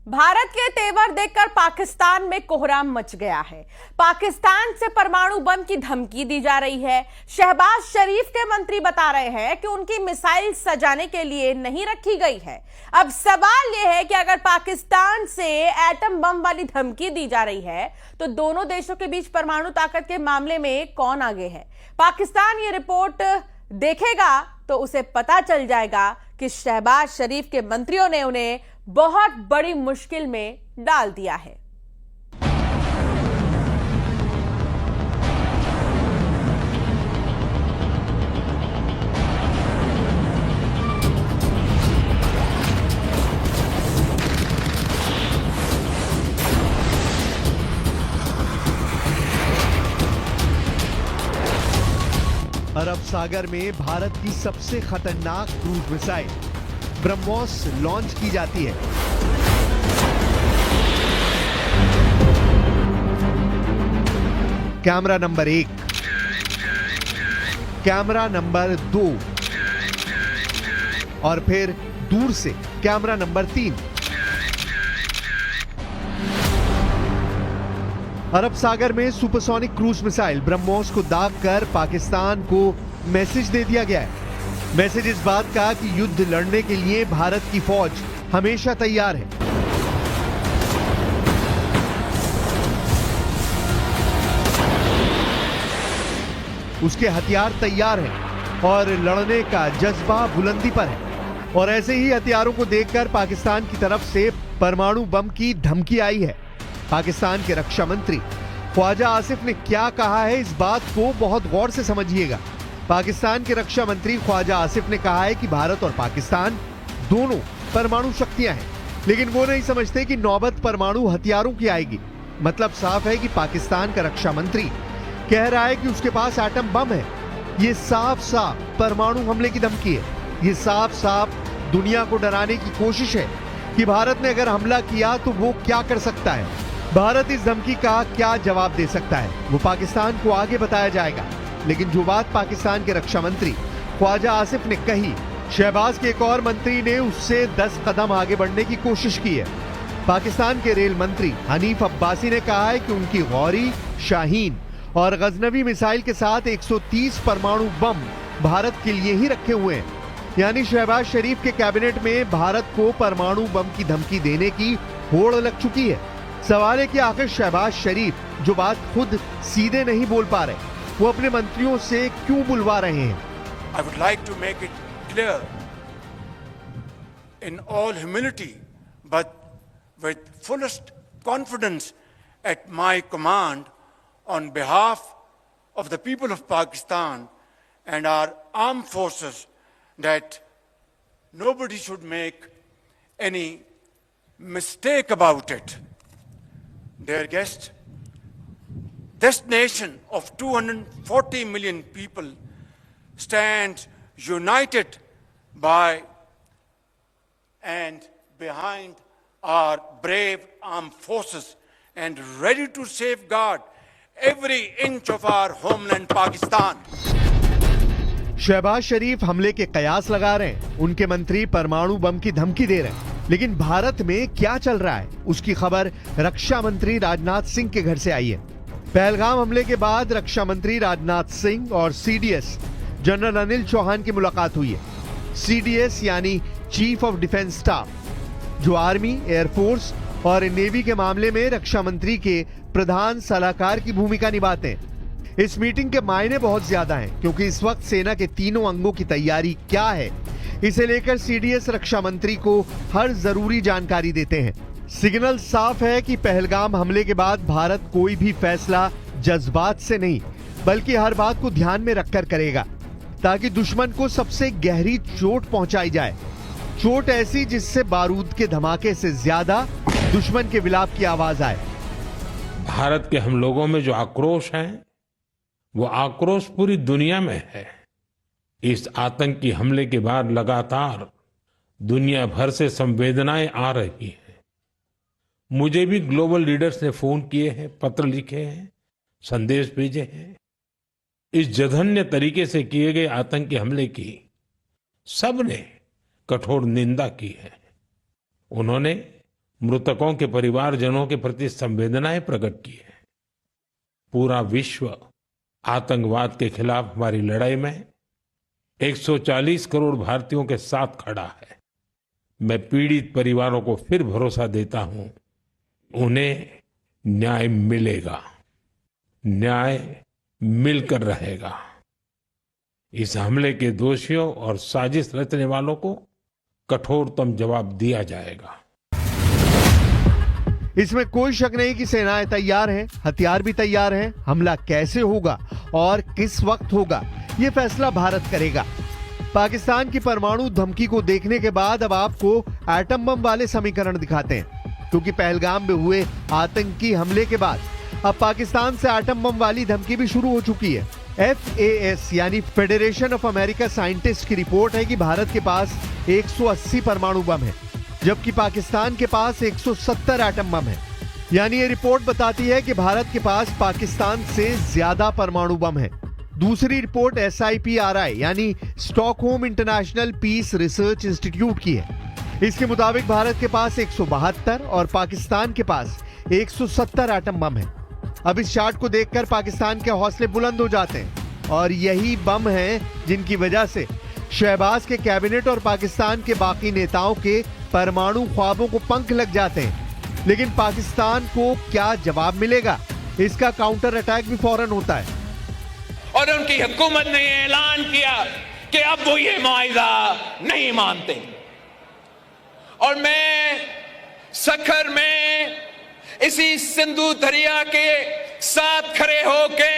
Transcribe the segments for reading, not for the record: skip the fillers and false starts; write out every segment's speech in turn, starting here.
भारत के तेवर देखकर पाकिस्तान में कोहराम मच गया है। पाकिस्तान से परमाणु बम की धमकी दी जा रही है। शहबाज शरीफ के मंत्री बता रहे हैं कि उनकी मिसाइल सजाने के लिए नहीं रखी गई है। अब सवाल यह है कि अगर पाकिस्तान से एटम बम वाली धमकी दी जा रही है तो दोनों देशों के बीच परमाणु ताकत के मामले में कौन आगे है। पाकिस्तान ये रिपोर्ट देखेगा तो उसे पता चल जाएगा कि शहबाज शरीफ के मंत्रियों ने उन्हें बहुत बड़ी मुश्किल में डाल दिया है। अरब सागर में भारत की सबसे खतरनाक क्रूज मिसाइल ब्रह्मोस लॉन्च की जाती है। कैमरा नंबर 1, कैमरा नंबर 2 और फिर दूर से कैमरा नंबर 3। अरब सागर में सुपरसोनिक क्रूज मिसाइल ब्रह्मोस को दागकर पाकिस्तान को मैसेज दे दिया गया है। मैसेज इस बात का कि युद्ध लड़ने के लिए भारत की फौज हमेशा तैयार है। उसके हथियार तैयार हैं और लड़ने का जज्बा बुलंदी पर है। और ऐसे ही हथियारों को देखकर पाकिस्तान की तरफ से परमाणु बम की धमकी आई है। पाकिस्तान के रक्षा मंत्री ख्वाजा आसिफ ने क्या कहा है, इस बात को बहुत गौर से समझिएगा। पाकिस्तान के रक्षा मंत्री ख्वाजा आसिफ ने कहा है कि भारत और पाकिस्तान दोनों परमाणु शक्तियां हैं, लेकिन वो नहीं समझते कि नौबत परमाणु हथियारों की आएगी। मतलब साफ है कि पाकिस्तान का रक्षा मंत्री कह रहा है कि उसके पास एटम बम है। ये साफ साफ परमाणु हमले की धमकी है। ये साफ साफ दुनिया को डराने की कोशिश है कि भारत ने अगर हमला किया तो वो क्या कर सकता है, भारत इस धमकी का क्या जवाब दे सकता है, वो पाकिस्तान को आगे बताया जाएगा। लेकिन जो बात पाकिस्तान के रक्षा मंत्री ख्वाजा आसिफ ने कही, शहबाज के एक और मंत्री ने उससे 10 कदम आगे बढ़ने की कोशिश की है। पाकिस्तान के रेल मंत्री हनीफ अब्बासी ने कहा है कि उनकी गौरी, शाहीन और गजनवी मिसाइल के साथ 130 परमाणु बम भारत के लिए ही रखे हुए हैं। यानी शहबाज शरीफ के कैबिनेट में भारत को परमाणु बम की धमकी देने की होड़ लग चुकी है। सवाल है कि आखिर शहबाज शरीफ जो बात खुद सीधे नहीं बोल पा रहे, वो अपने मंत्रियों से क्यों बुलवा रहे हैं। I would like to make it clear in all humility but with fullest confidence at my command on behalf of the people of Pakistan and our armed forces that nobody should make any mistake about it. Dear guests, this nation of 240 million people stands united by and behind our brave armed forces and ready to safeguard every inch of our homeland Pakistan. Shahbaz शरीफ हमले के कयास लगा रहे हैं, उनके मंत्री परमाणु बम की धमकी दे रहे हैं। लेकिन भारत में क्या चल रहा है, उसकी खबर रक्षा मंत्री राजनाथ सिंह के घर से आई है। पहलगाम हमले के बाद रक्षा मंत्री राजनाथ सिंह और सीडीएस जनरल अनिल चौहान की मुलाकात हुई है। सीडीएस यानी चीफ ऑफ डिफेंस स्टाफ, जो आर्मी, एयरफोर्स और नेवी के मामले में रक्षा मंत्री के प्रधान सलाहकार की भूमिका निभाते हैं। इस मीटिंग के मायने बहुत ज्यादा हैं, क्योंकि इस वक्त सेना के तीनों अंगों की तैयारी क्या है, इसे लेकर सीडीएस रक्षा मंत्री को हर जरूरी जानकारी देते हैं। सिग्नल साफ है कि पहलगाम हमले के बाद भारत कोई भी फैसला जज्बात से नहीं, बल्कि हर बात को ध्यान में रखकर करेगा, ताकि दुश्मन को सबसे गहरी चोट पहुंचाई जाए। चोट ऐसी जिससे बारूद के धमाके से ज्यादा दुश्मन के विलाप की आवाज आए। भारत के हम लोगों में जो आक्रोश है, वो आक्रोश पूरी दुनिया में है। इस आतंकी हमले के बाद लगातार दुनिया भर से संवेदनाएं आ रही हैं। मुझे भी ग्लोबल लीडर्स ने फोन किए हैं, पत्र लिखे हैं, संदेश भेजे हैं। इस जघन्य तरीके से किए गए आतंकी हमले की सबने कठोर निंदा की है। उन्होंने मृतकों के परिवारजनों के प्रति संवेदनाएं प्रकट की है। पूरा विश्व आतंकवाद के खिलाफ हमारी लड़ाई में 140 करोड़ भारतीयों के साथ खड़ा है। मैं पीड़ित परिवारों को फिर भरोसा देता हूं, उन्हें न्याय मिलेगा, न्याय मिलकर रहेगा। इस हमले के दोषियों और साजिश रचने वालों को कठोरतम जवाब दिया जाएगा। इसमें कोई शक नहीं कि सेनाएं तैयार हैं, हथियार भी तैयार हैं। हमला कैसे होगा और किस वक्त होगा, ये फैसला भारत करेगा। पाकिस्तान की परमाणु धमकी को देखने के बाद अब आपको एटम बम वाले समीकरण दिखाते हैं, क्योंकि पहलगाम में हुए आतंकी हमले के बाद अब पाकिस्तान से एटम बम वाली धमकी भी शुरू हो चुकी है। FAS यानी फेडरेशन ऑफ अमेरिका साइंटिस्ट की रिपोर्ट है कि भारत के पास 180 परमाणु बम है, जबकि पाकिस्तान के पास 170 एटम बम है। यानी ये रिपोर्ट बताती है कि भारत के पास पाकिस्तान से ज्यादा परमाणु बम है। दूसरी रिपोर्ट SIPRI यानी Stockholm International Peace Research Institute की है। इसके मुताबिक भारत के पास 172 और पाकिस्तान के पास 170 एटम बम है। अब इस चार्ट को देखकर पाकिस्तान के हौसले बुलंद हो जाते हैं, और यही बम हैं जिनकी वजह से शहबाज के कैबिनेट और पाकिस्तान के बाकी नेताओं के परमाणु ख्वाबों को पंख लग जाते हैं। लेकिन पाकिस्तान को क्या जवाब मिलेगा, इसका काउंटर अटैक भी फौरन होता है। और उनकी हुकूमत ने ऐलान किया कि अब वो ये मुआहिदा नहीं मानते। और मैं सखर में इसी सिंधु दरिया के साथ खड़े होके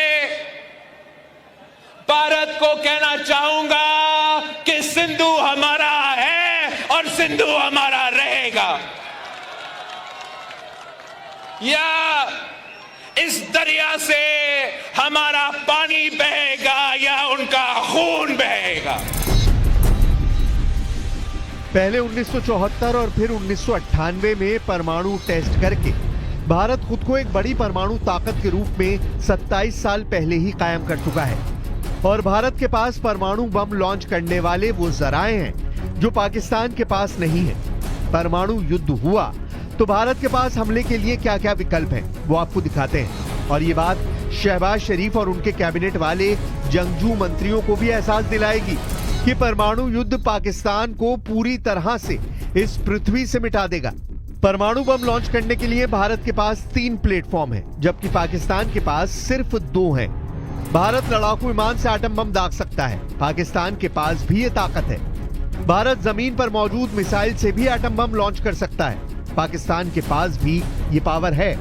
भारत को कहना चाहूंगा कि सिंधु हमारा है और सिंधु हमारा रहेगा। या इस दरिया से हमारा पानी बहेगा या उनका खून बहेगा। पहले 1974 और फिर 1998 में परमाणु टेस्ट करके भारत खुद को एक बड़ी परमाणु ताकत के रूप में 27 साल पहले ही कायम कर चुका है। और भारत के पास परमाणु बम लॉन्च करने वाले वो जराए हैं जो पाकिस्तान के पास नहीं है। परमाणु युद्ध हुआ तो भारत के पास हमले के लिए क्या क्या विकल्प हैं, वो आपको दिखाते हैं। और ये बात शहबाज शरीफ और उनके कैबिनेट वाले जंगजू मंत्रियों को भी एहसास दिलाएगी कि परमाणु युद्ध पाकिस्तान को पूरी तरह से इस पृथ्वी से मिटा देगा। परमाणु बम लॉन्च करने के लिए भारत के पास 3 प्लेटफॉर्म हैं, जबकि पाकिस्तान के पास सिर्फ 2 हैं। भारत लड़ाकू विमान से एटम बम दाग सकता है, पाकिस्तान के पास भी ये ताकत है। भारत जमीन पर मौजूद मिसाइल से भी एटम बम लॉन्च कर सकता है, पाकिस्तान के पास भी ये पावर है।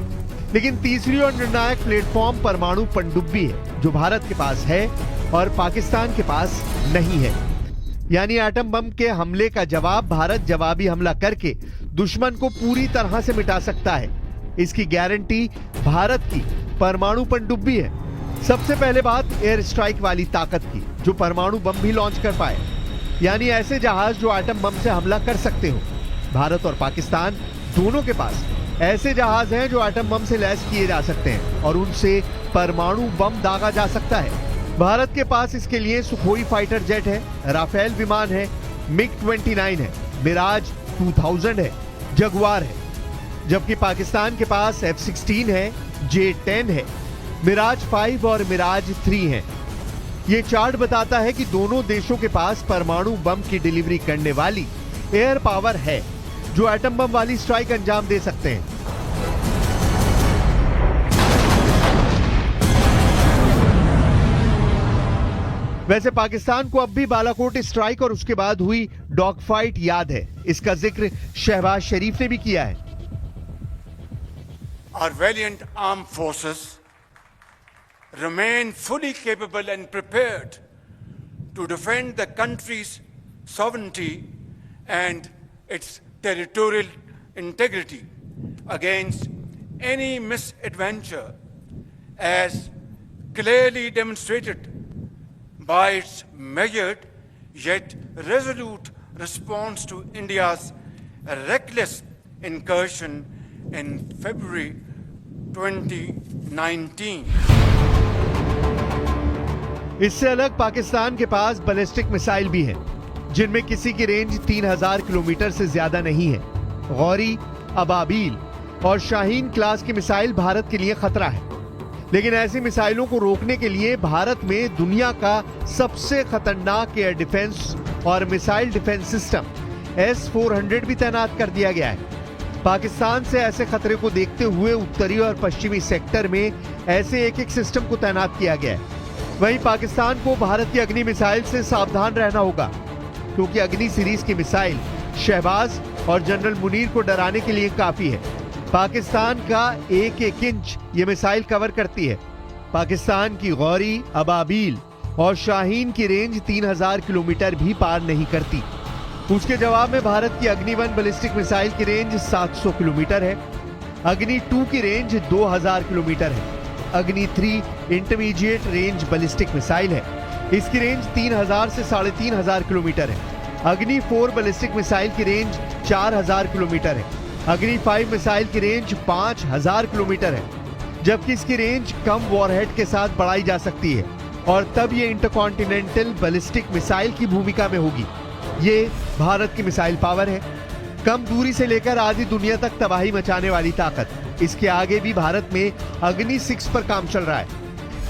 लेकिन तीसरी और निर्णायक प्लेटफॉर्म परमाणु पनडुब्बी है, जो भारत के पास है और पाकिस्तान के पास नहीं है। यानी एटम बम के हमले का जवाब भारत जवाबी हमला करके दुश्मन को पूरी तरह से मिटा सकता है। इसकी गारंटी भारत की परमाणु पनडुब्बी है। सबसे पहले बात एयर स्ट्राइक वाली ताकत की, जो परमाणु बम भी लॉन्च कर पाए, यानी ऐसे जहाज जो एटम बम से हमला कर सकते हो। भारत और पाकिस्तान दोनों के पास ऐसे जहाज हैं जो एटम बम से लैस किए जा सकते हैं और उनसे परमाणु बम दागा जा सकता है। भारत के पास इसके लिए सुखोई फाइटर जेट है, राफेल विमान है, MiG-29 है, मिराज 2000 है, जगुआर है। जबकि पाकिस्तान के पास F-16 है, J-10 है, मिराज 5 और मिराज 3 है। ये चार्ट बताता है कि दोनों देशों के पास परमाणु बम की डिलीवरी करने वाली एयर पावर है, जो एटम बम वाली स्ट्राइक अंजाम दे सकते हैं। वैसे पाकिस्तान को अब भी बालाकोट स्ट्राइक और उसके बाद हुई डॉग फाइट याद है। इसका जिक्र शहबाज शरीफ ने भी किया है। Our valiant armed forces remain fully capable and prepared to defend the country's sovereignty and its territorial integrity against any misadventure, as clearly demonstrated by its measured yet resolute response to India's reckless incursion in February 2019. इससे अलग पाकिस्तान के पास ballistic missile भी हैं, जिनमें किसी की range 3000 kilometre से ज्यादा नहीं है। गौरी अबाबील और शाहीन क्लास की मिसाइल भारत के लिए खतरा है। लेकिन ऐसी मिसाइलों को रोकने के लिए भारत में दुनिया का सबसे खतरनाक एयर डिफेंस और मिसाइल डिफेंस सिस्टम S-400 भी तैनात कर दिया गया है। पाकिस्तान से ऐसे खतरे को देखते हुए उत्तरी और पश्चिमी सेक्टर में ऐसे एक सिस्टम को तैनात किया गया है। वहीं पाकिस्तान को भारत की अग्नि मिसाइल से सावधान रहना होगा, क्योंकि अग्नि सीरीज की मिसाइल शहबाज और जनरल मुनीर को डराने के लिए काफी है। पाकिस्तान का एक इंच ये मिसाइल कवर करती है। पाकिस्तान की गौरी, अबाबील और शाहीन की रेंज 3000 किलोमीटर भी पार नहीं करती। उसके जवाब में भारत की अग्नि 1 बैलिस्टिक मिसाइल की रेंज 700 किलोमीटर है। अग्नि 2 की रेंज 2000 किलोमीटर है। अग्नि 3 इंटरमीडिएट रेंज बैलिस्टिक मिसाइल है। इसकी रेंज 3000 से 3500 किलोमीटर है। अग्नि 4 बैलिस्टिक मिसाइल की रेंज 4000 किलोमीटर है। अग्नि 5 मिसाइल की रेंज 5000 किलोमीटर है, जबकि इसकी रेंज कम वॉरहेड के साथ बढ़ाई जा सकती है और तब ये इंटरकॉन्टिनेंटल बैलिस्टिक मिसाइल की भूमिका में होगी। ये भारत की मिसाइल पावर है, कम दूरी से लेकर आधी दुनिया तक तबाही मचाने वाली ताकत। इसके आगे भी भारत में अग्नि 6 पर काम चल रहा है।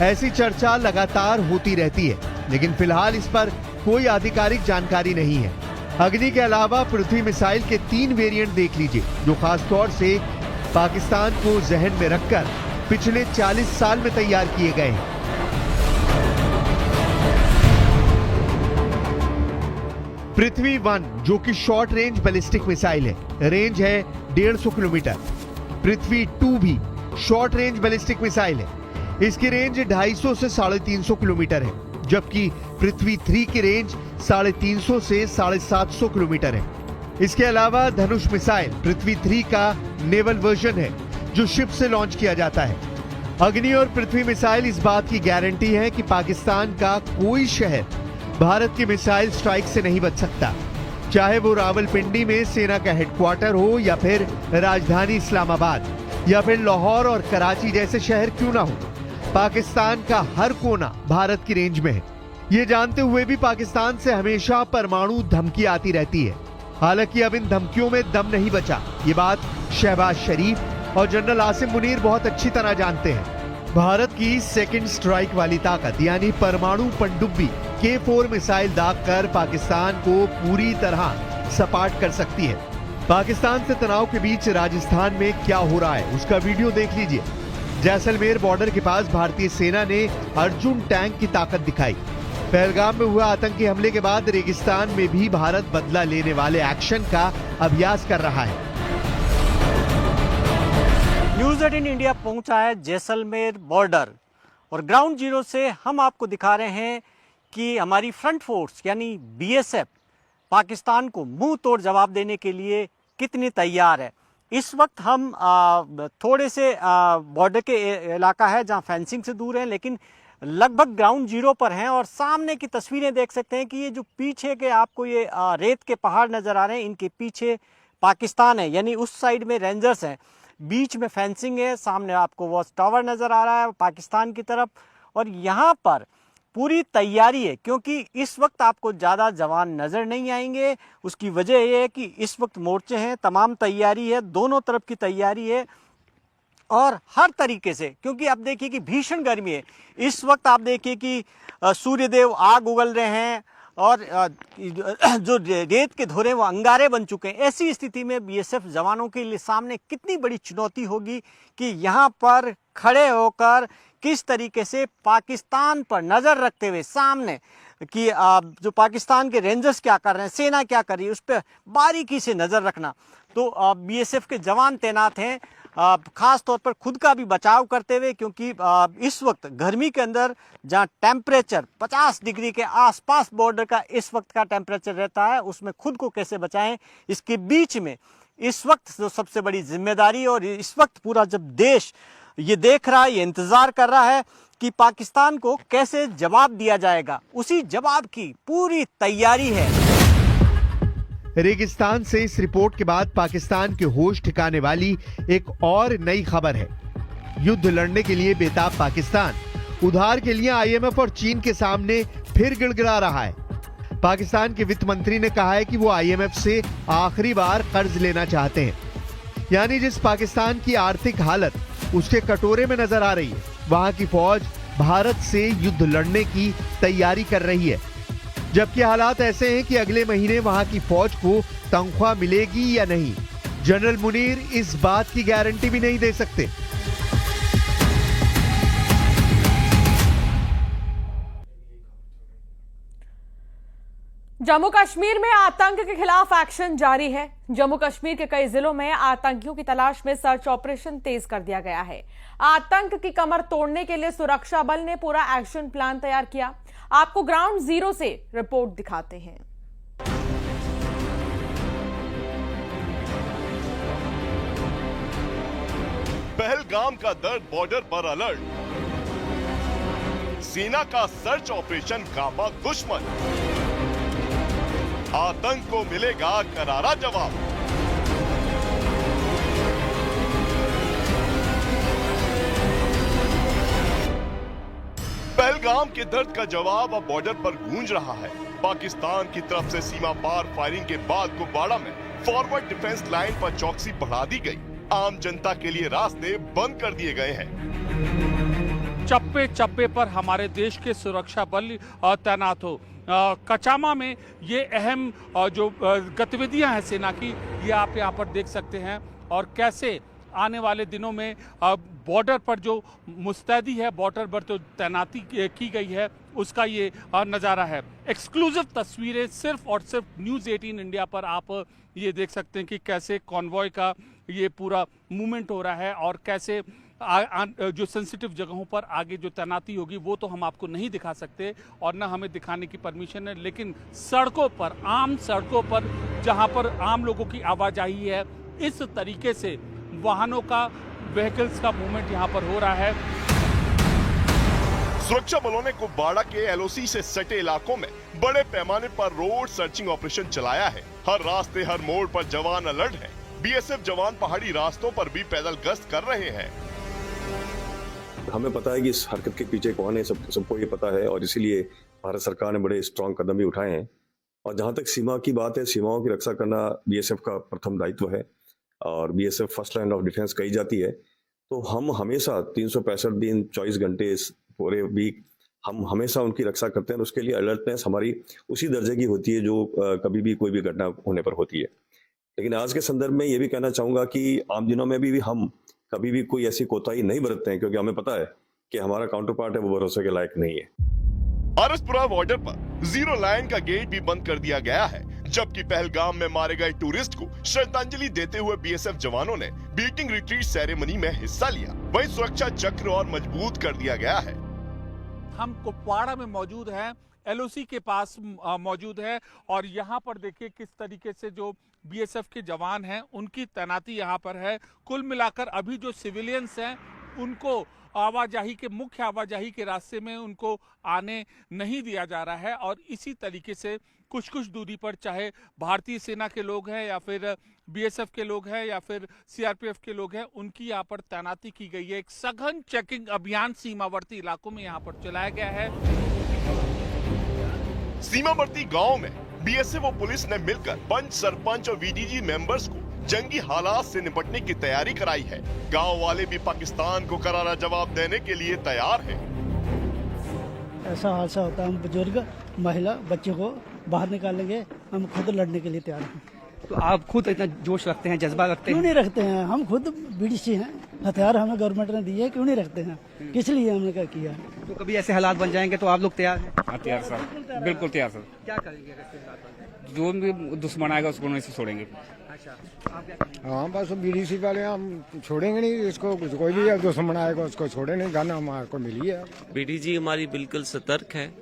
ऐसी चर्चा लगातार होती रहती है, लेकिन फिलहाल इस पर कोई आधिकारिक जानकारी नहीं है। अग्नि के अलावा पृथ्वी मिसाइल के 3 वेरिएंट देख लीजिए, जो खास तौर से पाकिस्तान को जहन में रखकर पिछले 40 साल में तैयार किए गए हैं। पृथ्वी 1 जो कि शॉर्ट रेंज बैलिस्टिक मिसाइल है, रेंज है 150 किलोमीटर। पृथ्वी 2 भी शॉर्ट रेंज बैलिस्टिक मिसाइल है, इसकी रेंज 250 से 350 किलोमीटर है, जबकि पृथ्वी 3 की रेंज 350 से 750 किलोमीटर है। इसके अलावा धनुष मिसाइल पृथ्वी 3 का नेवल वर्जन है, जो शिप से लॉन्च किया जाता है। अग्नि और पृथ्वी मिसाइल इस बात की गारंटी है कि पाकिस्तान का कोई शहर भारत की मिसाइल स्ट्राइक से नहीं बच सकता, चाहे वो रावलपिंडी में सेना का हेडक्वार्टर हो, या फिर राजधानी इस्लामाबाद, या फिर लाहौर और कराची जैसे शहर क्यों ना हो। पाकिस्तान का हर कोना भारत की रेंज में है। ये जानते हुए भी पाकिस्तान से हमेशा परमाणु धमकी आती रहती है। हालांकि अब इन धमकियों में दम नहीं बचा, ये बात शहबाज शरीफ और जनरल आसिम मुनीर बहुत अच्छी तरह जानते हैं। भारत की सेकंड स्ट्राइक वाली ताकत यानी परमाणु पनडुब्बी K4 मिसाइल दागकर पाकिस्तान को पूरी तरह सपाट कर सकती है। पाकिस्तान से तनाव के बीच राजस्थान में क्या हो रहा है, उसका वीडियो देख लीजिए। जैसलमेर बॉर्डर के पास भारतीय सेना ने अर्जुन टैंक की ताकत दिखाई। पहलगाम में हुए आतंकी हमले के बाद रेगिस्तान में भी भारत बदला लेने वाले एक्शन का अभ्यास कर रहा है। न्यूज़ 18 इंडिया पहुंचा है जैसलमेर बॉर्डर और ग्राउंड जीरो से हम आपको दिखा रहे हैं कि हमारी फ्रंट फोर्स यानी BSF पाकिस्तान को मुंह तोड़ जवाब देने के लिए कितनी तैयार है। इस वक्त हम थोड़े से बॉर्डर के इलाका है जहां फेंसिंग से दूर है, लेकिन लगभग ग्राउंड जीरो पर हैं और सामने की तस्वीरें देख सकते हैं कि ये जो पीछे के आपको ये रेत के पहाड़ नजर आ रहे हैं, इनके पीछे पाकिस्तान है, यानी उस साइड में रेंजर्स हैं, बीच में फेंसिंग है, सामने आपको वॉच टावर नजर आ रहा है पाकिस्तान की तरफ। और यहाँ पर पूरी तैयारी है, क्योंकि इस वक्त आपको ज़्यादा जवान नज़र नहीं आएंगे। उसकी वजह यह है कि इस वक्त मोर्चे हैं, तमाम तैयारी है, दोनों तरफ की तैयारी है और हर तरीके से, क्योंकि आप देखिए कि भीषण गर्मी है। इस वक्त आप देखिए कि सूर्यदेव आग उगल रहे हैं और जो रेत के धोरे वो अंगारे बन चुके हैं। ऐसी स्थिति में BSF जवानों के लिए सामने कितनी बड़ी चुनौती होगी कि यहाँ पर खड़े होकर किस तरीके से पाकिस्तान पर नज़र रखते हुए सामने कि जो पाकिस्तान के रेंजर्स क्या कर रहे हैं, सेना क्या कर रही है, उस पर बारीकी से नज़र रखना। तो BSF के जवान तैनात हैं, खास तौर पर खुद का भी बचाव करते हुए, क्योंकि इस वक्त गर्मी के अंदर जहां टेम्परेचर 50 डिग्री के आसपास बॉर्डर का इस वक्त का टेम्परेचर रहता है, उसमें खुद को कैसे बचाएं, इसके बीच में इस वक्त जो सबसे बड़ी जिम्मेदारी, और इस वक्त पूरा जब देश ये देख रहा है, ये इंतजार कर रहा है कि पाकिस्तान को कैसे जवाब दिया जाएगा, उसी जवाब की पूरी तैयारी है। रेगिस्तान से इस रिपोर्ट के बाद पाकिस्तान के होश ठिकाने वाली एक और नई खबर है। युद्ध लड़ने के लिए बेताब पाकिस्तान उधार के लिए IMF और चीन के सामने फिर गिड़गिड़ा रहा है। पाकिस्तान के वित्त मंत्री ने कहा है कि वो IMF से आखिरी बार कर्ज लेना चाहते हैं। यानी जिस पाकिस्तान की आर्थिक हालत उसके कटोरे में नजर आ रही है, वहां की फौज भारत से युद्ध लड़ने की तैयारी कर रही है। जबकि हालात ऐसे हैं कि अगले महीने वहां की फौज को तनख्वाह मिलेगी या नहीं, जनरल मुनीर इस बात की गारंटी भी नहीं दे सकते। जम्मू कश्मीर में आतंक के खिलाफ एक्शन जारी है। जम्मू कश्मीर के कई जिलों में आतंकियों की तलाश में सर्च ऑपरेशन तेज कर दिया गया है। आतंक की कमर तोड़ने के लिए सुरक्षा बल ने पूरा एक्शन प्लान तैयार किया। आपको ग्राउंड जीरो से रिपोर्ट दिखाते हैं। पहलगाम का दर्द बॉर्डर पर अलर्ट, सेना का सर्च ऑपरेशन काबा दुश्मन, आतंक को मिलेगा करारा जवाब। पहलगाम के दर्द का जवाब अब बॉर्डर पर गूंज रहा है। पाकिस्तान की तरफ से सीमा पार फायरिंग के बाद कुपवाड़ा में फॉरवर्ड डिफेंस लाइन पर चौकसी बढ़ा दी गई। आम जनता के लिए रास्ते बंद कर दिए गए हैं। चप्पे चप्पे पर हमारे देश के सुरक्षा बल तैनात हो। कचामा में ये अहम जो गतिविधियां हैं सेना की, ये आप यहाँ पर देख सकते हैं और कैसे आने वाले दिनों में बॉर्डर पर जो मुस्तैदी है, बॉर्डर पर जो तैनाती की गई है, उसका ये नज़ारा है। एक्सक्लूसिव तस्वीरें सिर्फ और सिर्फ न्यूज़ 18 इंडिया पर आप ये देख सकते हैं कि कैसे कॉन्वॉय का ये पूरा मूवमेंट हो रहा है और कैसे जो सेंसिटिव जगहों पर आगे जो तैनाती होगी वो तो हम आपको नहीं दिखा सकते और न हमें दिखाने की परमिशन है, लेकिन सड़कों पर, आम सड़कों पर जहां पर आम लोगों की आवाजाही है, इस तरीके से वाहनों का, व्हीकल्स का मूवमेंट यहां पर हो रहा है। सुरक्षा बलों ने कुपवाड़ा के एलओसी से सटे इलाकों में बड़े पैमाने पर रोड सर्चिंग ऑपरेशन चलाया है। हर रास्ते, हर मोड़ पर जवान अलर्ट हैं। बीएसएफ जवान पहाड़ी रास्तों पर भी पैदल गश्त कर रहे हैं। हमें पता है कि इस हरकत के पीछे कौन है, सबको ये पता है और इसीलिए भारत सरकार ने बड़े स्ट्रांग कदम भी उठाए हैं। और जहां तक सीमा की बात है, सीमाओं की रक्षा करना बीएसएफ का प्रथम दायित्व है और BSF first line of defence कही जाती है। तो हम हमेशा 365 दिन 24 घंटे पूरे वीक हम हमेशा उनकी रक्षा करते हैं। उसके लिए अलर्टनेस हमारी उसी दर्जे की होती है जो कभी भी कोई भी घटना होने पर होती है। लेकिन आज के संदर्भ में ये भी कहना चाहूंगा कि आम दिनों में भी हम कभी भी कोई ऐसी कोताही नहीं बरतते हैं, क्योंकि हमें पता है कि हमारा काउंटर पार्ट है वो भरोसे के लायक नहीं है। आरसपुरा बॉर्डर पर जीरो लाइन का गेट भी बंद कर दिया गया है, जबकि पहलगाम में मारे गए टूरिस्ट को श्रद्धांजलि देते हुए बीएसएफ जवानों ने बीटिंग रिट्रीट सेरेमनी में हिस्सा लिया। वहीं सुरक्षा चक्र और मजबूत कर दिया गया है। हम कुपवाड़ा में मौजूद हैं, एलओसी के पास मौजूद है और यहाँ पर देखिए किस तरीके से जो बीएसएफ के जवान हैं उनकी तैनाती यहाँ पर है। कुल मिलाकर अभी जो सिविलियंस हैं उनको आवाजाही के, मुख्य आवाजाही के रास्ते में उनको आने नहीं दिया जा रहा है और इसी तरीके से कुछ कुछ दूरी पर, चाहे भारतीय सेना के लोग हैं या फिर बीएसएफ के लोग हैं या फिर सीआरपीएफ के लोग हैं, उनकी यहाँ पर तैनाती की गई है। एक सघन चेकिंग अभियान सीमावर्ती इलाकों में यहाँ पर चलाया गया है। सीमावर्ती गांव में बीएसएफ और पुलिस ने मिलकर पंच, सरपंच और वीडीजी मेंबर्स को जंगी हालात से निपटने की तैयारी कराई है। गांव वाले भी पाकिस्तान को करारा जवाब देने के लिए तैयार हैं। ऐसा हादसा होता है, हम बुजुर्ग, महिला, बच्चों को बाहर निकालेंगे, हम खुद लड़ने के लिए तैयार हैं। तो आप खुद इतना जोश रखते हैं, जज्बा रखते हैं? क्यों नहीं रखते हैं, हम खुद बीडीसी हैं, हथियार हमें गवर्नमेंट ने दिए, क्यों नहीं रखते हैं, किस लिए हमने क्या किया। तो कभी ऐसे हालात बन जाएंगे तो आप लोग तैयार हैं? हाँ तैयार सर, बिल्कुल तैयार सर। क्या करेंगे अगर ऐसे हालात बन जाए? जो भी दुश्मन आएगा उसको नहीं से छोड़ेंगे। अच्छा, आप क्या? हाँ बस बीडीसी वाले हम छोड़ेंगे नहीं इसको, कोई भी दुश्मन आएगा उसको छोड़े नहीं, गाना हमारे को मिली है। बीडीजी हमारी बिल्कुल सतर्क है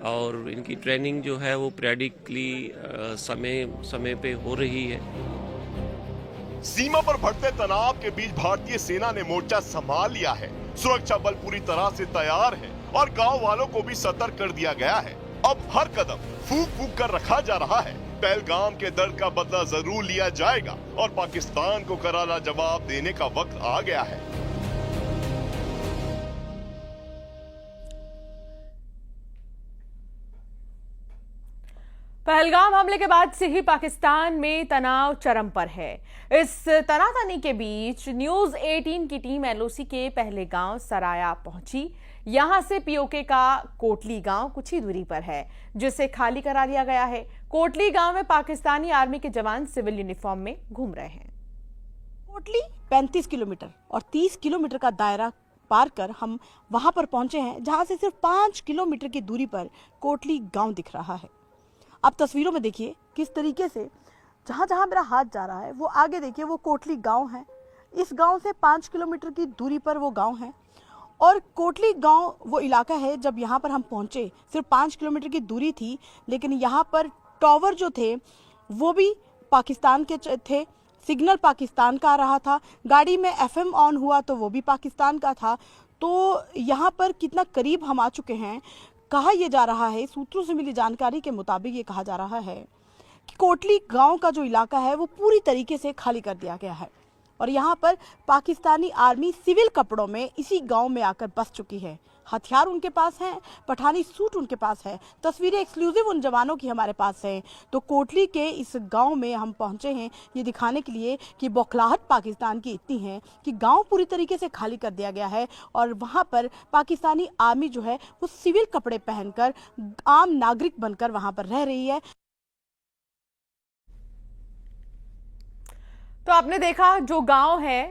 और इनकी ट्रेनिंग जो है वो पीरियडिकली समय पे हो रही है। सीमा पर बढ़ते तनाव के बीच भारतीय सेना ने मोर्चा संभाल लिया है। सुरक्षा बल पूरी तरह से तैयार है और गांव वालों को भी सतर्क कर दिया गया है। अब हर कदम फूंक फूंक कर रखा जा रहा है। पहलगाम के दर्द का बदला जरूर लिया जाएगा और पाकिस्तान को करारा जवाब देने का वक्त आ गया है। पहलगाम हमले के बाद से ही पाकिस्तान में तनाव चरम पर है। इस तनातनी के बीच न्यूज 18 की टीम एलओसी के पहले गांव सराया पहुंची। यहां से पीओके का कोटली गांव कुछ ही दूरी पर है, जिसे खाली करा दिया गया है। कोटली गांव में पाकिस्तानी आर्मी के जवान सिविल यूनिफॉर्म में घूम रहे हैं। कोटली 35 किलोमीटर और 30 किलोमीटर का दायरा पार कर हम वहां पर पहुंचे हैं, जहां से सिर्फ 5 किलोमीटर की दूरी पर कोटली गांव दिख रहा है। आप तस्वीरों में देखिए किस तरीके से जहां जहां मेरा हाथ जा रहा है वो आगे देखिए, वो कोटली गांव है। इस गांव से 5 किलोमीटर की दूरी पर वो गांव है और कोटली गांव वो इलाका है। जब यहाँ पर हम पहुंचे सिर्फ 5 किलोमीटर की दूरी थी, लेकिन यहाँ पर टावर जो थे वो भी पाकिस्तान के थे, सिग्नल पाकिस्तान का आ रहा था। गाड़ी में FM ऑन हुआ तो वो भी पाकिस्तान का था। तो यहाँ पर कितना करीब हम आ चुके हैं। कहा यह जा रहा है, सूत्रों से मिली जानकारी के मुताबिक ये कहा जा रहा है कि कोटली गांव का जो इलाका है वो पूरी तरीके से खाली कर दिया गया है और यहाँ पर पाकिस्तानी आर्मी सिविल कपड़ों में इसी गांव में आकर बस चुकी है। हथियार उनके पास हैं, पठानी सूट उनके पास है। तस्वीरें एक्सक्लूसिव उन जवानों की हमारे पास है। तो कोटली के इस गांव में हम पहुंचे हैं ये दिखाने के लिए कि बौखलाहट पाकिस्तान की इतनी है कि गांव पूरी तरीके से खाली कर दिया गया है और वहां पर पाकिस्तानी आर्मी जो है वो सिविल कपड़े पहनकर आम नागरिक बनकर वहां पर रह रही है। तो आपने देखा जो गांव है